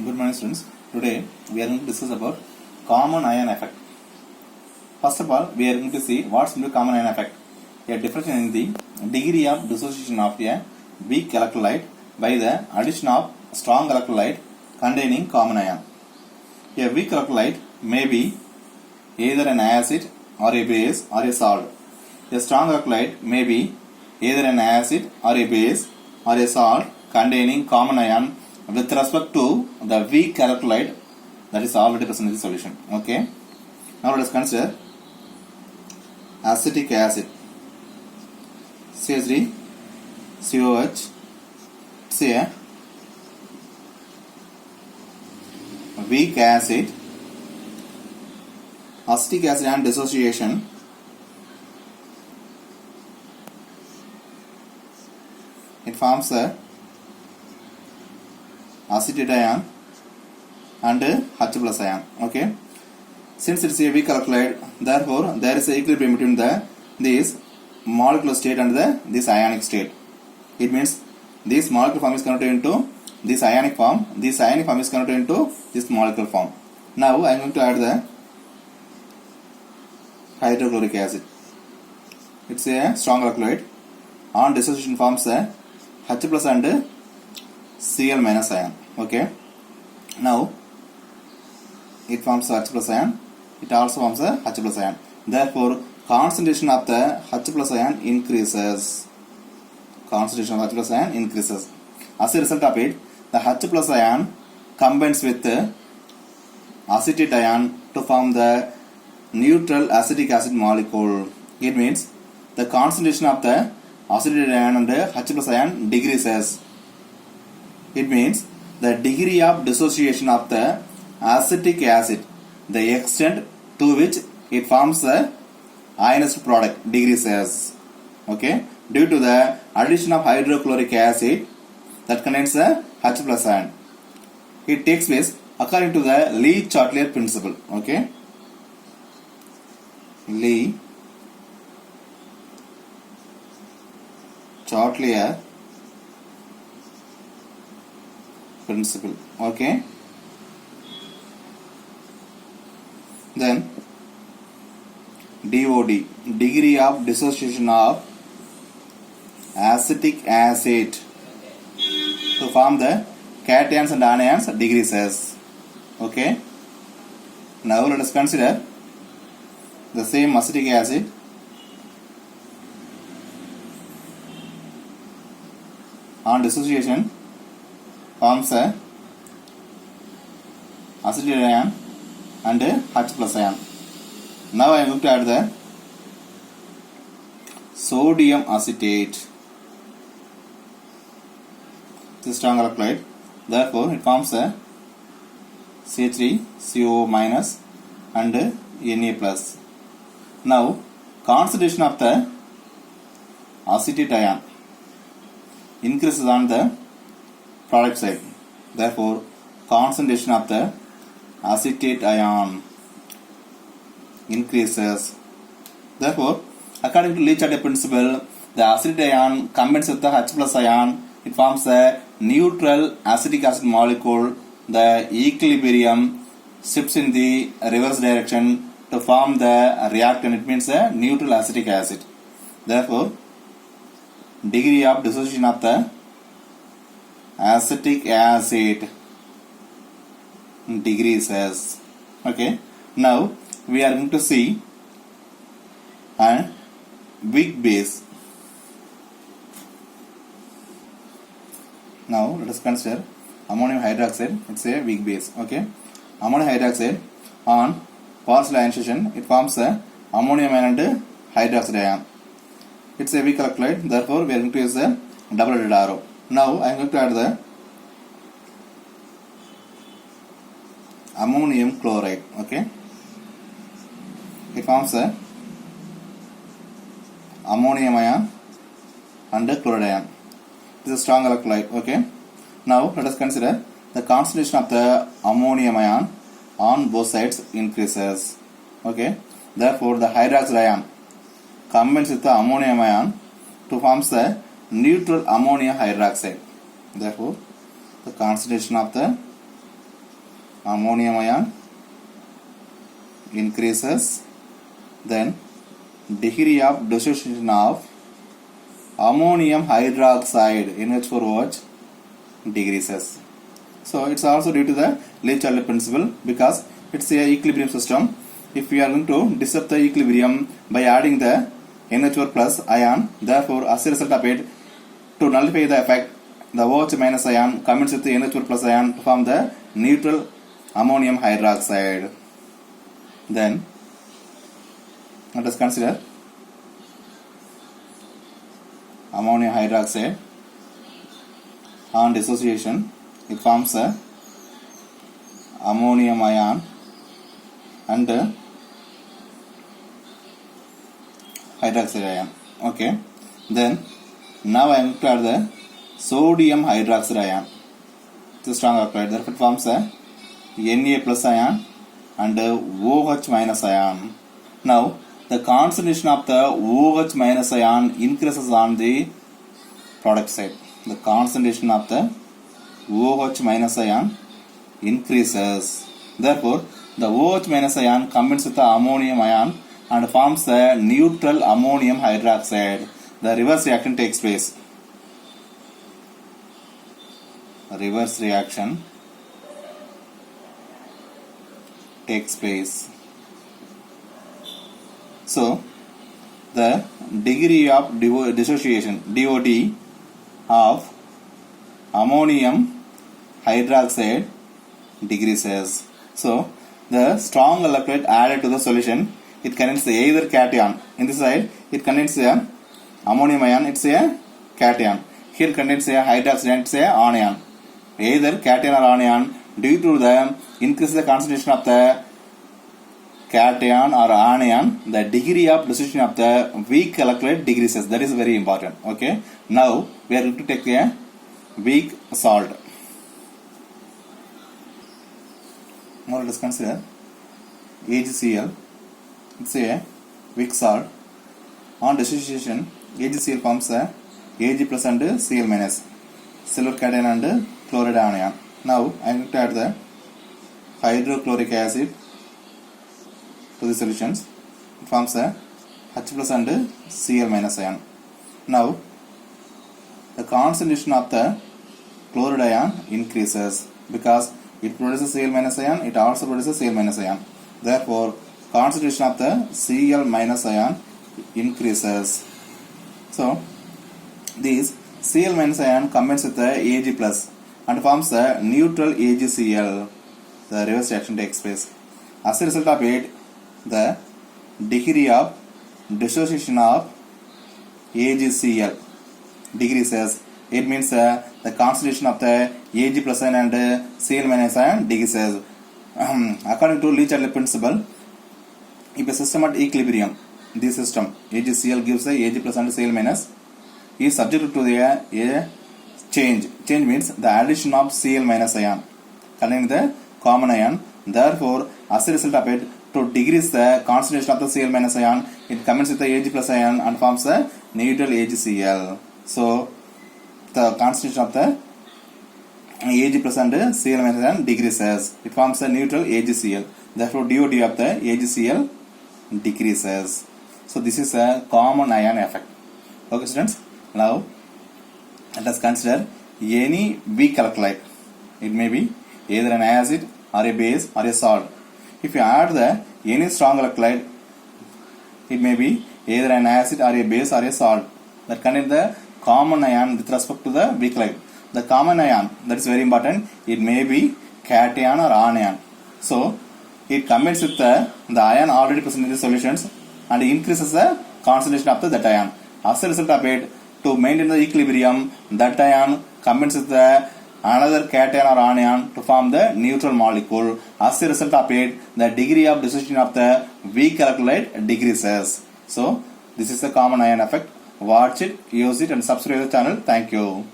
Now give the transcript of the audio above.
Good morning, students. Today we are going to discuss about common ion effect. First of all, we are going to see what's the common ion effect. A difference in the degree of dissociation of a weak electrolyte by the addition of strong electrolyte containing common ion. A weak electrolyte may be either an acid or a base or a salt. A strong electrolyte may be either an acid or a base or a salt containing common ion with respect to the weak electrolyte that is already present in the solution. Okay. Now let us consider acetic acid. CH3 COH. It's a weak acid. Acetic acid and dissociation it forms a acetate ion and H plus ion. Okay. Since it is a weak electrolyte, therefore there is a equilibrium between this molecular state and this ionic state. It means this molecular form is converted into this ionic form. This ionic form is converted into this molecular form. Now I am going to add the hydrochloric acid. It's a strong electrolyte. On dissociation forms a H plus and Cl minus ion. Okay. Now it forms H plus ion. It also forms a H plus ion. Therefore, concentration of the H plus ion increases. Concentration of H plus ion increases. As a result of it, the H plus ion combines with the acetate ion to form the neutral acetic acid molecule. It means the concentration of the acetate ion and the H plus ion decreases. It means the degree of dissociation of the acetic acid, the extent to which it forms the ionized product decreases. Okay, due to the addition of hydrochloric acid that contains the H plus ion. It takes place according to the Lee-Chatelier principle. Okay, Lee-Chatelier principle. Okay. Then DOD, degree of dissociation of acetic acid to form the cations and anions decreases. Okay. Now let us consider the same acetic acid on dissociation forms a acetate ion and H plus ion. Now I am going to add the sodium acetate. It's a strong electrolyte. Therefore, it forms a CH3CO minus and Na plus. Now, concentration of the acetate ion increases on the product side. Therefore, concentration of the acetate ion increases. Therefore, according to Lee-Chatelier principle, the acetate ion combines with the H plus ion. It forms a neutral acetic acid molecule. The equilibrium shifts in the reverse direction to form the reactant. It means a neutral acetic acid. Therefore, degree of dissociation of the acetic acid decreases. Okay. Now we are going to see a weak base. Now let us consider ammonium hydroxide. It's a weak base. Okay. Ammonium hydroxide on partial ionization it forms a ammonium ion and hydroxide ion. It's a weak electrolyte. Therefore, we are going to use a double-headed arrow. Now I am going to add the ammonium chloride. Okay. It forms a ammonium ion and chloride ion. This is a strong electrolyte. Okay. Now let us consider the concentration of the ammonium ion on both sides increases. Okay. Therefore, the hydroxide ion combines with the ammonium ion to form the neutral ammonia hydroxide. Therefore, the concentration of the ammonium ion increases, then degree of dissociation of ammonium hydroxide NH4OH decreases. So it's also due to the Le-Chatelet principle, because it's a equilibrium system. If we are going to disturb the equilibrium by adding the NH4 plus ion, therefore as a result of it, to nullify the effect, the OH minus ion combines with the NH4 plus ion to form the neutral ammonium hydroxide. Then let us consider ammonium hydroxide. On dissociation, it forms a ammonium ion and hydroxide ion. Okay. Then now I am to add the sodium hydroxide ion. It's a strong alkaloid. Therefore, it forms a Na plus ion and OH minus ion. Now the concentration of the OH minus ion increases on the product side. The concentration of the OH minus ion increases. Therefore, the OH minus ion combines with the ammonium ion and forms the neutral ammonium hydroxide. The reverse reaction takes place. Reverse reaction takes place. So, the degree of dissociation DOD of ammonium hydroxide decreases. So, the strong electrolyte added to the solution, it contains either cation. In this side, it contains a ammonium ion, it's a cation. Here contains a hydroxide, it's a anion. Either cation or anion, due to the increase the concentration of the cation or anion, the degree of dissociation of the weak electrolyte decreases. That is very important. Okay. Now we are going to take a weak salt. Now let us consider AgCl. It's a weak salt. On dissociation, AgCl forms a Ag plus and Cl minus, silver cation and chloride anion. Now I am going to add the hydrochloric acid to the solutions. It forms a H plus and Cl minus ion. Now the concentration of the chloride ion increases, because it produces Cl minus ion, it also produces Cl minus ion. Therefore, concentration of the Cl minus ion increases. So, this Cl minus ion combines with the Ag plus and forms a neutral AgCl. The reverse reaction takes place. As a result of it, the degree of dissociation of AgCl decreases. It means the concentration of the Ag plus ion and Cl minus ion decreases. According to Le-Chatelet principle, if a system at equilibrium, this system AgCl gives the Ag plus and Cl minus, is subject to a change. Change means the addition of Cl minus ion containing the common ion. Therefore, as a result of it, to decrease the concentration of the Cl minus ion, it combines with the Ag plus ion and forms a neutral AgCl. So, the concentration of the Ag plus and Cl minus ion decreases. It forms a neutral AgCl. Therefore, DOD of the AgCl decreases. So, this is a common ion effect. Okay, students. Now, let us consider any weak electrolyte. It may be either an acid or a base or a salt. If you add the any strong electrolyte, it may be either an acid or a base or a salt that contain the common ion with respect to the weak electrolyte. The common ion, that is very important, it may be cation or anion. So, it combines with the ion already present in the solutions and increases the concentration of that ion. As a result of it, to maintain the equilibrium, that ion combines with the another cation or anion to form the neutral molecule. As a result of it, the degree of dissociation of the weak electrolyte decreases. So, this is the common ion effect. Watch it, use it and subscribe to the channel. Thank you.